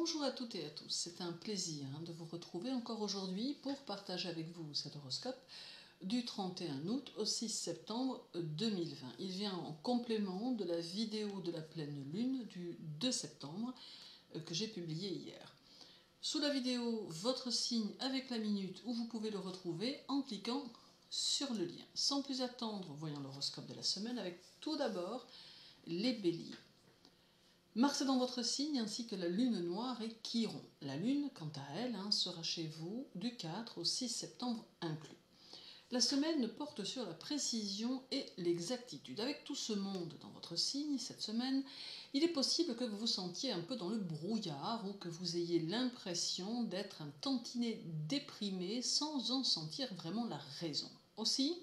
Bonjour à toutes et à tous, c'est un plaisir de vous retrouver encore aujourd'hui pour partager avec vous cet horoscope du 31 août au 6 septembre 2020. Il vient en complément de la vidéo de la pleine lune du 2 septembre que j'ai publiée hier. Sous la vidéo, votre signe avec la minute où vous pouvez le retrouver en cliquant sur le lien. Sans plus attendre, voyons l'horoscope de la semaine avec tout d'abord les béliers. Mars est dans votre signe ainsi que la lune noire et Chiron. La lune, quant à elle, sera chez vous du 4 au 6 septembre inclus. La semaine porte sur la précision et l'exactitude. Avec tout ce monde dans votre signe, cette semaine, il est possible que vous vous sentiez un peu dans le brouillard ou que vous ayez l'impression d'être un tantinet déprimé sans en sentir vraiment la raison. Aussi,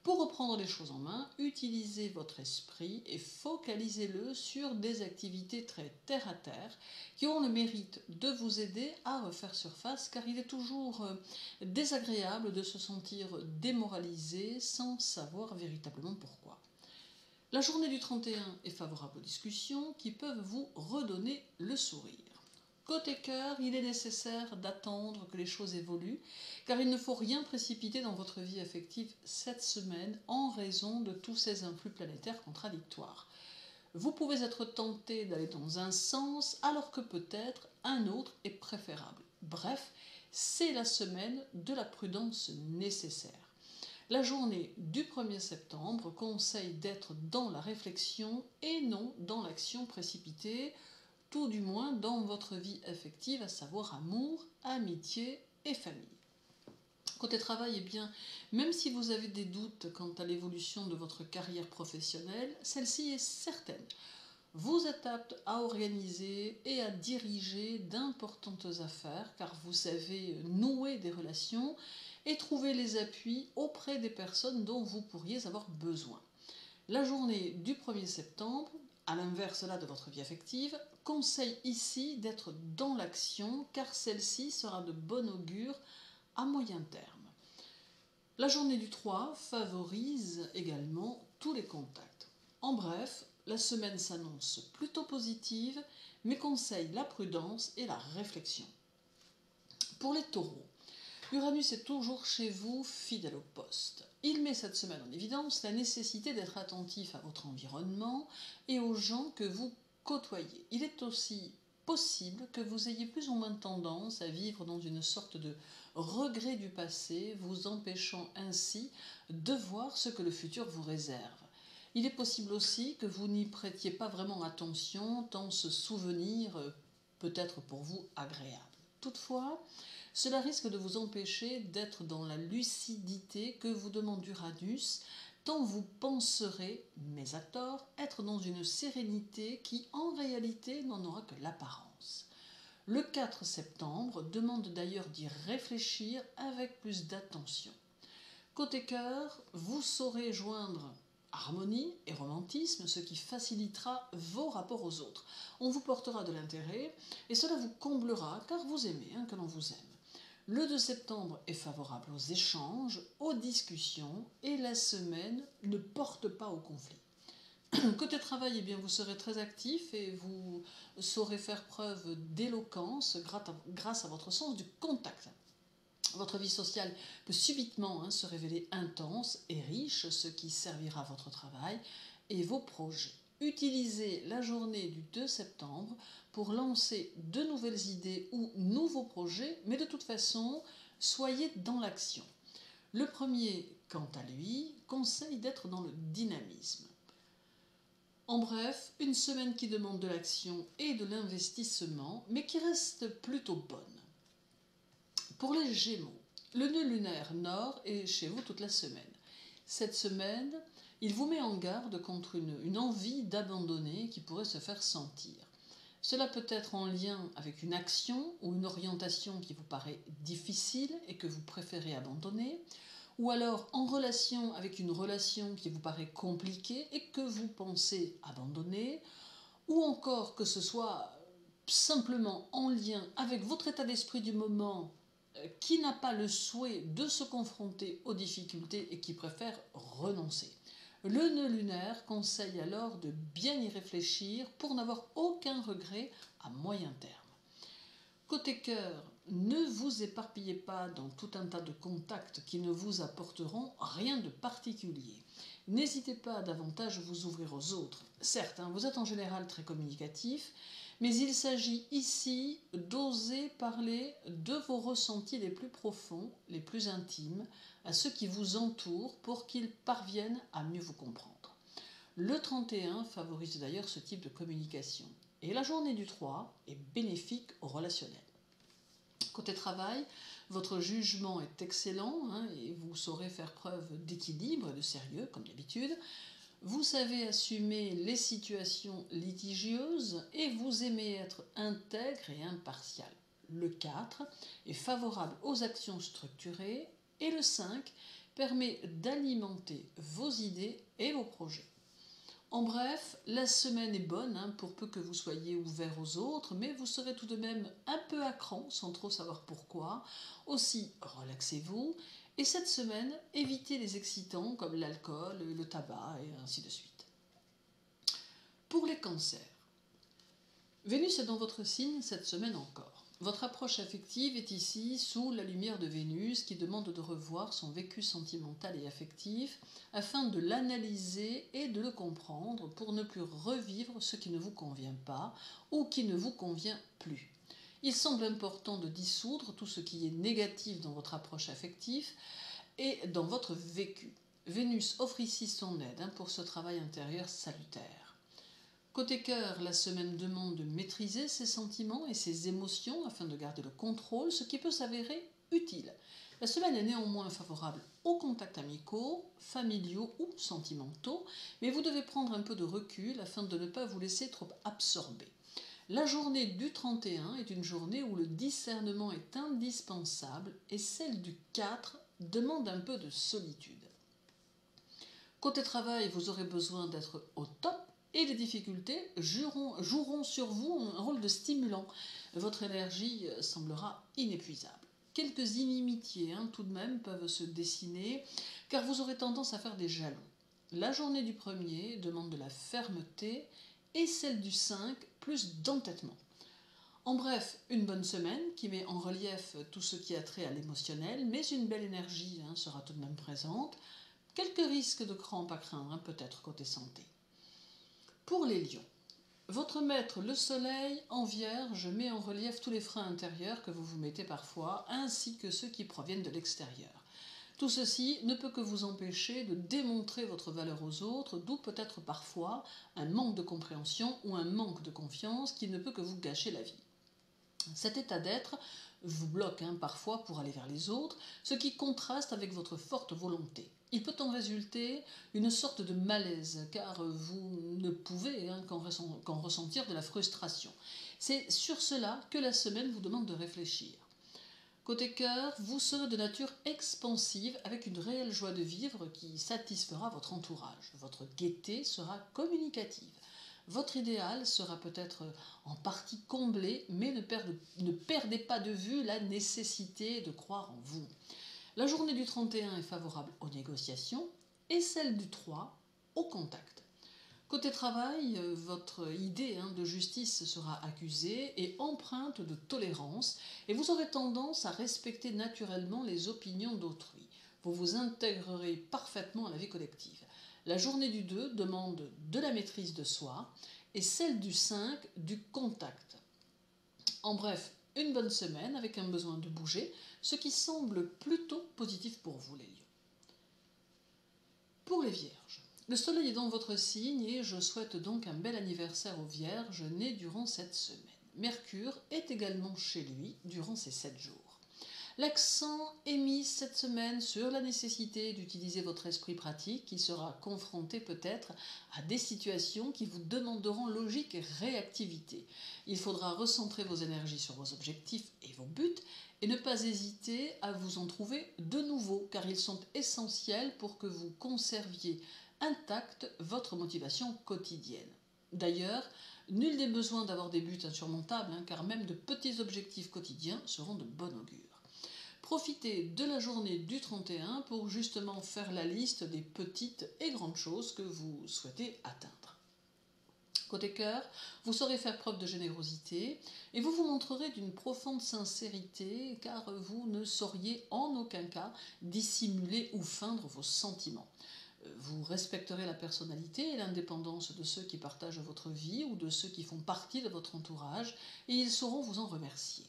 pour reprendre les choses en main, utilisez votre esprit et focalisez-le sur des activités très terre-à-terre qui ont le mérite de vous aider à refaire surface, car il est toujours désagréable de se sentir démoralisé sans savoir véritablement pourquoi. La journée du 31 est favorable aux discussions qui peuvent vous redonner le sourire. Côté cœur, il est nécessaire d'attendre que les choses évoluent, car il ne faut rien précipiter dans votre vie affective cette semaine en raison de tous ces influx planétaires contradictoires. Vous pouvez être tenté d'aller dans un sens alors que peut-être un autre est préférable. Bref, c'est la semaine de la prudence nécessaire. La journée du 1er septembre conseille d'être dans la réflexion et non dans l'action précipitée, tout du moins dans votre vie affective, à savoir amour, amitié et famille. Côté travail, eh bien, même si vous avez des doutes quant à l'évolution de votre carrière professionnelle, celle-ci est certaine. Vous êtes apte à organiser et à diriger d'importantes affaires car vous savez nouer des relations et trouver les appuis auprès des personnes dont vous pourriez avoir besoin. La journée du 1er septembre, à l'inverse de votre vie affective, conseille ici d'être dans l'action car celle-ci sera de bon augure à moyen terme. La journée du 3 favorise également tous les contacts. En bref, la semaine s'annonce plutôt positive mais conseille la prudence et la réflexion. Pour les taureaux, Uranus est toujours chez vous, fidèle au poste. Il met cette semaine en évidence la nécessité d'être attentif à votre environnement et aux gens que vous côtoyez. Il est aussi possible que vous ayez plus ou moins tendance à vivre dans une sorte de regret du passé, vous empêchant ainsi de voir ce que le futur vous réserve. Il est possible aussi que vous n'y prêtiez pas vraiment attention, tant ce souvenir peut être pour vous agréable. Toutefois, cela risque de vous empêcher d'être dans la lucidité que vous demande Uranus, tant vous penserez, mais à tort, être dans une sérénité qui en réalité n'en aura que l'apparence. Le 4 septembre demande d'ailleurs d'y réfléchir avec plus d'attention. Côté cœur, vous saurez joindre harmonie et romantisme, ce qui facilitera vos rapports aux autres. On vous portera de l'intérêt et cela vous comblera car vous aimez que l'on vous aime. Le 2 septembre est favorable aux échanges, aux discussions et la semaine ne porte pas au conflit. Côté travail, eh bien, vous serez très actif et vous saurez faire preuve d'éloquence grâce à votre sens du contact. Votre vie sociale peut subitement se révéler intense et riche, ce qui servira votre travail et vos projets. Utilisez la journée du 2 septembre pour lancer de nouvelles idées ou nouveaux projets, mais de toute façon, soyez dans l'action. Le premier, quant à lui, conseille d'être dans le dynamisme. En bref, une semaine qui demande de l'action et de l'investissement, mais qui reste plutôt bonne. Pour les Gémeaux, le nœud lunaire nord est chez vous toute la semaine. Cette semaine, il vous met en garde contre une envie d'abandonner qui pourrait se faire sentir. Cela peut être en lien avec une action ou une orientation qui vous paraît difficile et que vous préférez abandonner, ou alors en relation avec une relation qui vous paraît compliquée et que vous pensez abandonner, ou encore que ce soit simplement en lien avec votre état d'esprit du moment qui n'a pas le souhait de se confronter aux difficultés et qui préfère renoncer. Le nœud lunaire conseille alors de bien y réfléchir pour n'avoir aucun regret à moyen terme. Côté cœur, ne vous éparpillez pas dans tout un tas de contacts qui ne vous apporteront rien de particulier. N'hésitez pas à davantage vous ouvrir aux autres. Certes, vous êtes en général très communicatif, mais il s'agit ici d'oser parler de vos ressentis les plus profonds, les plus intimes, à ceux qui vous entourent pour qu'ils parviennent à mieux vous comprendre. Le 31 favorise d'ailleurs ce type de communication. Et la journée du 3 est bénéfique au relationnel. Côté travail, votre jugement est excellent et vous saurez faire preuve d'équilibre et de sérieux, comme d'habitude. Vous savez assumer les situations litigieuses et vous aimez être intègre et impartial. Le 4 est favorable aux actions structurées et le 5 permet d'alimenter vos idées et vos projets. En bref, la semaine est bonne pour peu que vous soyez ouvert aux autres, mais vous serez tout de même un peu à cran sans trop savoir pourquoi. Aussi, relaxez-vous et cette semaine, évitez les excitants comme l'alcool, le tabac et ainsi de suite. Pour les cancers, Vénus est dans votre signe cette semaine encore. Votre approche affective est ici sous la lumière de Vénus qui demande de revoir son vécu sentimental et affectif afin de l'analyser et de le comprendre pour ne plus revivre ce qui ne vous convient pas ou qui ne vous convient plus. Il semble important de dissoudre tout ce qui est négatif dans votre approche affective et dans votre vécu. Vénus offre ici son aide pour ce travail intérieur salutaire. Côté cœur, la semaine demande de maîtriser ses sentiments et ses émotions afin de garder le contrôle, ce qui peut s'avérer utile. La semaine est néanmoins favorable aux contacts amicaux, familiaux ou sentimentaux, mais vous devez prendre un peu de recul afin de ne pas vous laisser trop absorber. La journée du 31 est une journée où le discernement est indispensable et celle du 4 demande un peu de solitude. Côté travail, vous aurez besoin d'être au top et les difficultés joueront sur vous un rôle de stimulant. Votre énergie semblera inépuisable. Quelques inimitiés tout de même peuvent se dessiner car vous aurez tendance à faire des jaloux. La journée du 1er demande de la fermeté et celle du 5 plus d'entêtement. En bref, une bonne semaine qui met en relief tout ce qui a trait à l'émotionnel, mais une belle énergie sera tout de même présente. Quelques risques de crampes à craindre peut-être côté santé. Pour les lions, votre maître, le soleil, en vierge, met en relief tous les freins intérieurs que vous vous mettez parfois, ainsi que ceux qui proviennent de l'extérieur. Tout ceci ne peut que vous empêcher de démontrer votre valeur aux autres, d'où peut-être parfois un manque de compréhension ou un manque de confiance qui ne peut que vous gâcher la vie. Cet état d'être vous bloque parfois pour aller vers les autres, ce qui contraste avec votre forte volonté. Il peut en résulter une sorte de malaise, car vous ne pouvez qu'en ressentir de la frustration. C'est sur cela que la semaine vous demande de réfléchir. Côté cœur, vous serez de nature expansive avec une réelle joie de vivre qui satisfera votre entourage. Votre gaieté sera communicative. Votre idéal sera peut-être en partie comblé, mais ne perdez pas de vue la nécessité de croire en vous. La journée du 31 est favorable aux négociations et celle du 3 au contact. Côté travail, votre idée de justice sera accusée et empreinte de tolérance et vous aurez tendance à respecter naturellement les opinions d'autrui. Vous vous intégrerez parfaitement à la vie collective. La journée du 2 demande de la maîtrise de soi et celle du 5 du contact. En bref, une bonne semaine avec un besoin de bouger, ce qui semble plutôt positif pour vous les lions. Pour les vierges, le soleil est dans votre signe et je souhaite donc un bel anniversaire aux vierges nés durant cette semaine. Mercure est également chez lui durant ces 7 jours. L'accent est mis cette semaine sur la nécessité d'utiliser votre esprit pratique qui sera confronté peut-être à des situations qui vous demanderont logique et réactivité. Il faudra recentrer vos énergies sur vos objectifs et vos buts et ne pas hésiter à vous en trouver de nouveaux car ils sont essentiels pour que vous conserviez intacte votre motivation quotidienne. D'ailleurs, nul n'est besoin d'avoir des buts insurmontables car même de petits objectifs quotidiens seront de bon augure. Profitez de la journée du 31 pour justement faire la liste des petites et grandes choses que vous souhaitez atteindre. Côté cœur, vous saurez faire preuve de générosité et vous vous montrerez d'une profonde sincérité car vous ne sauriez en aucun cas dissimuler ou feindre vos sentiments. Vous respecterez la personnalité et l'indépendance de ceux qui partagent votre vie ou de ceux qui font partie de votre entourage et ils sauront vous en remercier.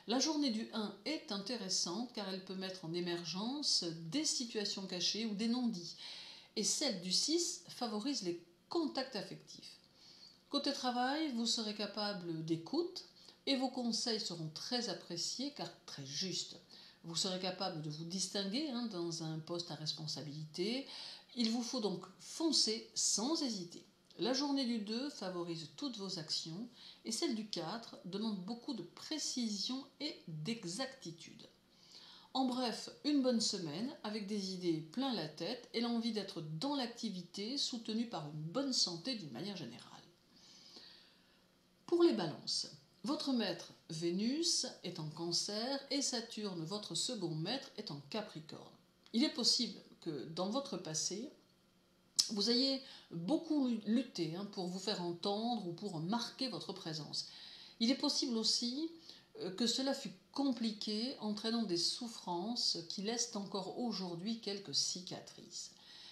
La journée du 1 est intéressante car elle peut mettre en émergence des situations cachées ou des non-dits. Et celle du 6 favorise les contacts affectifs. Côté travail, vous serez capable d'écoute et vos conseils seront très appréciés car très justes. Vous serez capable de vous distinguer dans un poste à responsabilité. Il vous faut donc foncer sans hésiter. La journée du 2 favorise toutes vos actions et celle du 4 demande beaucoup de précision et d'exactitude. En bref, une bonne semaine avec des idées plein la tête et l'envie d'être dans l'activité soutenue par une bonne santé d'une manière générale. Pour les balances, votre maître Vénus est en Cancer et Saturne, votre second maître, est en Capricorne. Il est possible que dans votre passé, vous ayez beaucoup lutté pour vous faire entendre ou pour marquer votre présence. Il est possible aussi que cela fut compliqué, entraînant des souffrances qui laissent encore aujourd'hui quelques cicatrices.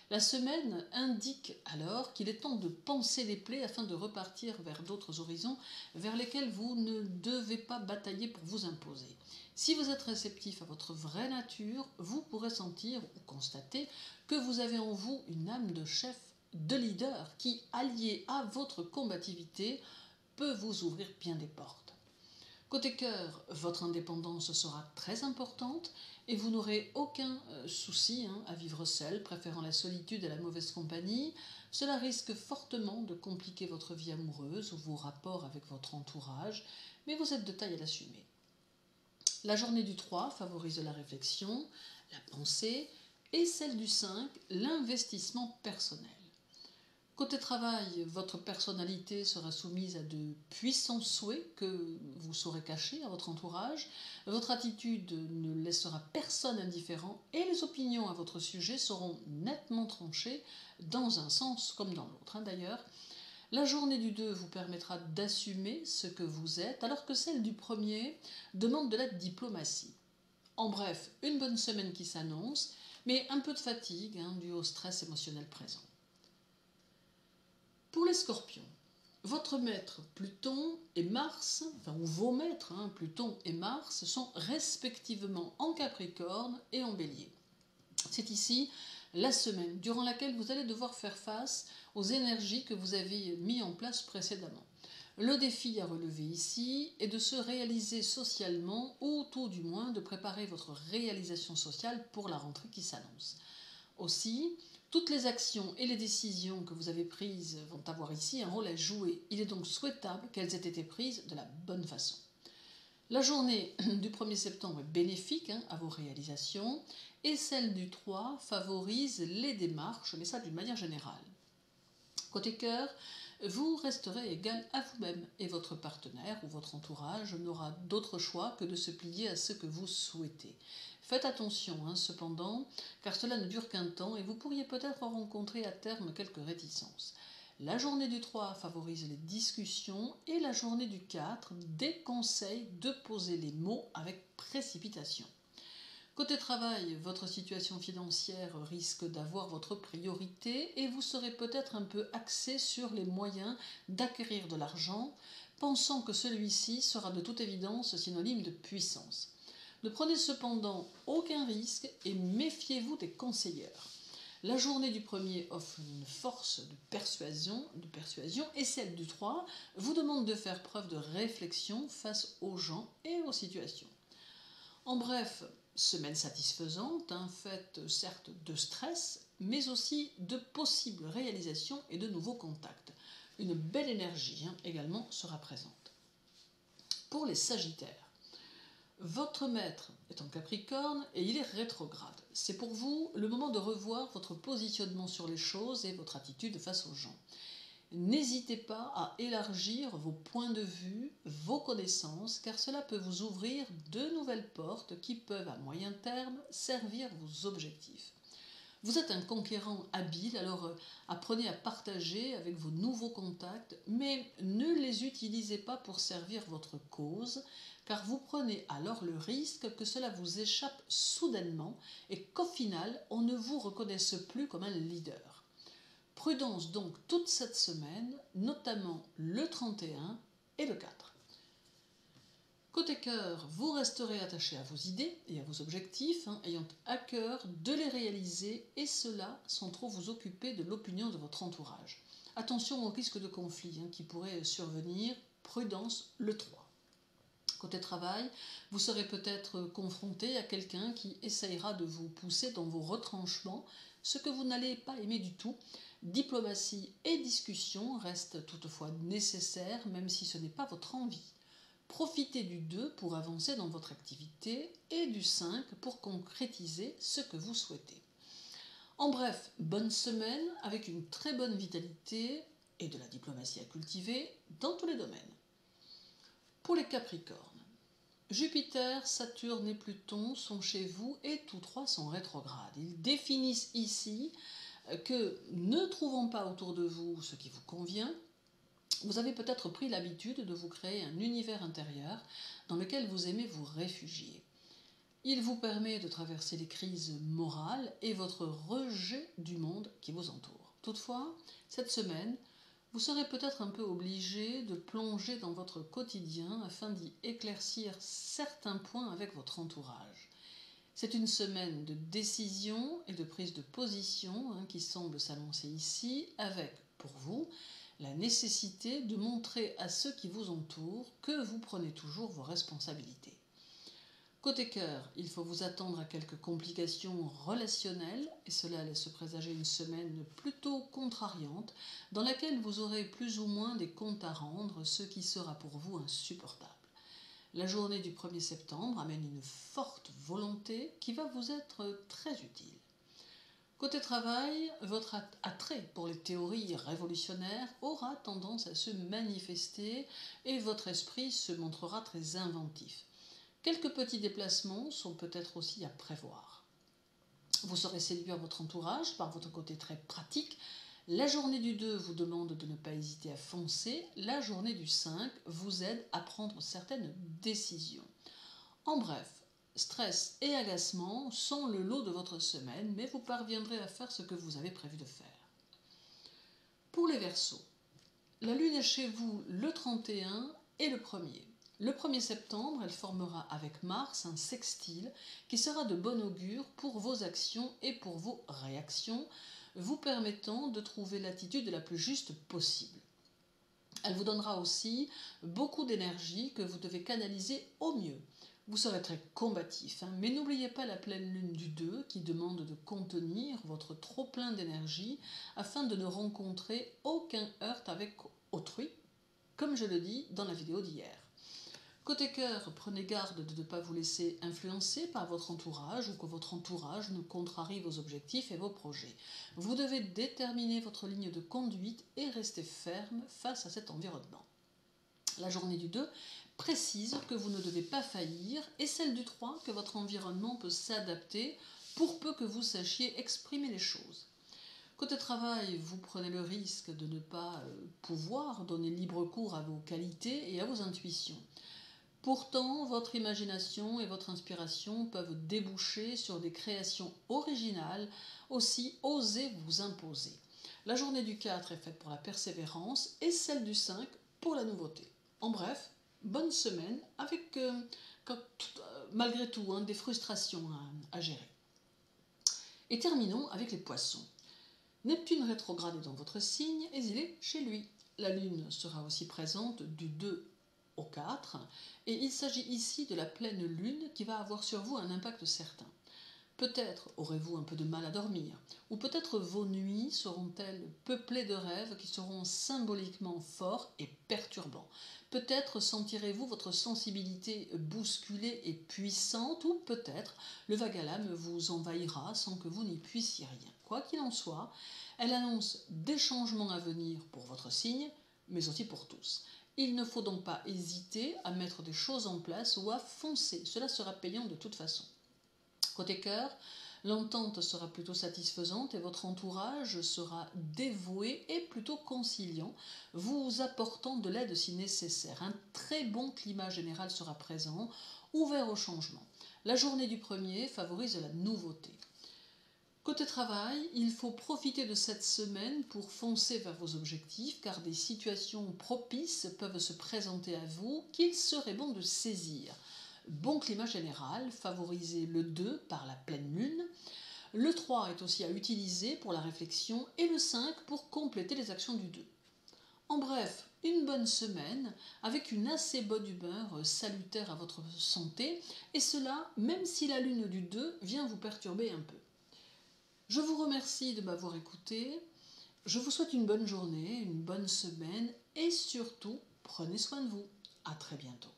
La semaine indique alors qu'il est temps de panser les plaies afin de repartir vers d'autres horizons vers lesquels vous ne devez pas batailler pour vous imposer. Si vous êtes réceptif à votre vraie nature, vous pourrez sentir ou constater que vous avez en vous une âme de chef, de leader qui, alliée à votre combativité, peut vous ouvrir bien des portes. Côté cœur, votre indépendance sera très importante et vous n'aurez aucun souci à vivre seul, préférant la solitude à la mauvaise compagnie. Cela risque fortement de compliquer votre vie amoureuse ou vos rapports avec votre entourage, mais vous êtes de taille à l'assumer. La journée du 3 favorise la réflexion, la pensée et celle du 5, l'investissement personnel. Côté travail, votre personnalité sera soumise à de puissants souhaits que vous saurez cacher à votre entourage. Votre attitude ne laissera personne indifférent et les opinions à votre sujet seront nettement tranchées dans un sens comme dans l'autre. D'ailleurs, la journée du 2 vous permettra d'assumer ce que vous êtes alors que celle du premier demande de la diplomatie. En bref, une bonne semaine qui s'annonce, mais un peu de fatigue due au stress émotionnel présent. Pour les scorpions, votre maître Pluton et Mars, ou vos maîtres Pluton et Mars, sont respectivement en Capricorne et en Bélier. C'est ici la semaine durant laquelle vous allez devoir faire face aux énergies que vous avez mises en place précédemment. Le défi à relever ici est de se réaliser socialement ou tout du moins de préparer votre réalisation sociale pour la rentrée qui s'annonce. Aussi, toutes les actions et les décisions que vous avez prises vont avoir ici un rôle à jouer. Il est donc souhaitable qu'elles aient été prises de la bonne façon. La journée du 1er septembre est bénéfique à vos réalisations et celle du 3 favorise les démarches, mais ça d'une manière générale. Côté cœur, vous resterez égal à vous-même et votre partenaire ou votre entourage n'aura d'autre choix que de se plier à ce que vous souhaitez. Faites attention cependant, car cela ne dure qu'un temps et vous pourriez peut-être rencontrer à terme quelques réticences. La journée du 3 favorise les discussions et la journée du 4 déconseille de poser les mots avec précipitation. Côté travail, votre situation financière risque d'avoir votre priorité et vous serez peut-être un peu axé sur les moyens d'acquérir de l'argent, pensant que celui-ci sera de toute évidence synonyme de puissance. Ne prenez cependant aucun risque et méfiez-vous des conseilleurs. La journée du 1er offre une force de persuasion et celle du 3 vous demande de faire preuve de réflexion face aux gens et aux situations. En bref, semaine satisfaisante, faite certes de stress, mais aussi de possibles réalisations et de nouveaux contacts. Une belle énergie également sera présente. Pour les Sagittaires, votre maître est en Capricorne et il est rétrograde. C'est pour vous le moment de revoir votre positionnement sur les choses et votre attitude face aux gens. N'hésitez pas à élargir vos points de vue, vos connaissances, car cela peut vous ouvrir de nouvelles portes qui peuvent à moyen terme servir vos objectifs. Vous êtes un conquérant habile, alors apprenez à partager avec vos nouveaux contacts, mais ne les utilisez pas pour servir votre cause, car vous prenez alors le risque que cela vous échappe soudainement et qu'au final, on ne vous reconnaisse plus comme un leader. Prudence donc toute cette semaine, notamment le 31 et le 4. Côté cœur, vous resterez attaché à vos idées et à vos objectifs, ayant à cœur de les réaliser, et cela sans trop vous occuper de l'opinion de votre entourage. Attention au risque de conflit qui pourrait survenir, prudence le 3. Côté travail, vous serez peut-être confronté à quelqu'un qui essayera de vous pousser dans vos retranchements, ce que vous n'allez pas aimer du tout. Diplomatie et discussion restent toutefois nécessaires, même si ce n'est pas votre envie. Profitez du 2 pour avancer dans votre activité et du 5 pour concrétiser ce que vous souhaitez. En bref, bonne semaine avec une très bonne vitalité et de la diplomatie à cultiver dans tous les domaines. Pour les Capricornes, Jupiter, Saturne et Pluton sont chez vous et tous trois sont rétrogrades. Ils définissent ici que, ne trouvant pas autour de vous ce qui vous convient, vous avez peut-être pris l'habitude de vous créer un univers intérieur dans lequel vous aimez vous réfugier. Il vous permet de traverser les crises morales et votre rejet du monde qui vous entoure. Toutefois, cette semaine, vous serez peut-être un peu obligé de plonger dans votre quotidien afin d'y éclaircir certains points avec votre entourage. C'est une semaine de décision et de prise de position qui semble s'annoncer ici, avec, pour vous, la nécessité de montrer à ceux qui vous entourent que vous prenez toujours vos responsabilités. Côté cœur, il faut vous attendre à quelques complications relationnelles, et cela laisse présager une semaine plutôt contrariante, dans laquelle vous aurez plus ou moins des comptes à rendre, ce qui sera pour vous insupportable. La journée du 1er septembre amène une forte volonté qui va vous être très utile. Côté travail, votre attrait pour les théories révolutionnaires aura tendance à se manifester et votre esprit se montrera très inventif. Quelques petits déplacements sont peut-être aussi à prévoir. Vous serez séduire votre entourage par votre côté très pratique. La journée du 2 vous demande de ne pas hésiter à foncer. La journée du 5 vous aide à prendre certaines décisions. En bref, stress et agacement sont le lot de votre semaine, mais vous parviendrez à faire ce que vous avez prévu de faire. Pour les Verseaux, la Lune est chez vous le 31 et le 1er. Le 1er septembre, elle formera avec Mars un sextile qui sera de bon augure pour vos actions et pour vos réactions, vous permettant de trouver l'attitude la plus juste possible. Elle vous donnera aussi beaucoup d'énergie que vous devez canaliser au mieux. Vous serez très combatif, mais n'oubliez pas la pleine lune du 2 qui demande de contenir votre trop-plein d'énergie afin de ne rencontrer aucun heurt avec autrui, comme je le dis dans la vidéo d'hier. Côté cœur, prenez garde de ne pas vous laisser influencer par votre entourage ou que votre entourage ne contrarie vos objectifs et vos projets. Vous devez déterminer votre ligne de conduite et rester ferme face à cet environnement. La journée du 2 précise que vous ne devez pas faillir et celle du 3 que votre environnement peut s'adapter pour peu que vous sachiez exprimer les choses. Côté travail, vous prenez le risque de ne pas pouvoir donner libre cours à vos qualités et à vos intuitions. Pourtant, votre imagination et votre inspiration peuvent déboucher sur des créations originales, aussi osez vous imposer. La journée du 4 est faite pour la persévérance et celle du 5 pour la nouveauté. En bref, bonne semaine avec malgré tout des frustrations à gérer. Et terminons avec les Poissons. Neptune rétrograde est dans votre signe et il est chez lui. La Lune sera aussi présente du 2 au 4 et il s'agit ici de la pleine Lune qui va avoir sur vous un impact certain. Peut-être aurez-vous un peu de mal à dormir, ou peut-être vos nuits seront-elles peuplées de rêves qui seront symboliquement forts et perturbants. Peut-être sentirez-vous votre sensibilité bousculée et puissante, ou peut-être le vague à l'âme vous envahira sans que vous n'y puissiez rien. Quoi qu'il en soit, elle annonce des changements à venir pour votre signe, mais aussi pour tous. Il ne faut donc pas hésiter à mettre des choses en place ou à foncer, cela sera payant de toute façon. Côté cœur, L'entente sera plutôt satisfaisante et votre entourage sera dévoué et plutôt conciliant, vous apportant de l'aide si nécessaire. Un très bon climat général sera présent, ouvert au changement. La journée du 1er favorise la nouveauté. Côté travail, il faut profiter de cette semaine pour foncer vers vos objectifs car des situations propices peuvent se présenter à vous qu'il serait bon de saisir. Bon climat général, favorisé le 2 par la pleine lune. Le 3 est aussi à utiliser pour la réflexion et le 5 pour compléter les actions du 2. En bref, une bonne semaine avec une assez bonne humeur salutaire à votre santé et cela même si la lune du 2 vient vous perturber un peu. Je vous remercie de m'avoir écouté. Je vous souhaite une bonne journée, une bonne semaine et surtout, prenez soin de vous. À très bientôt.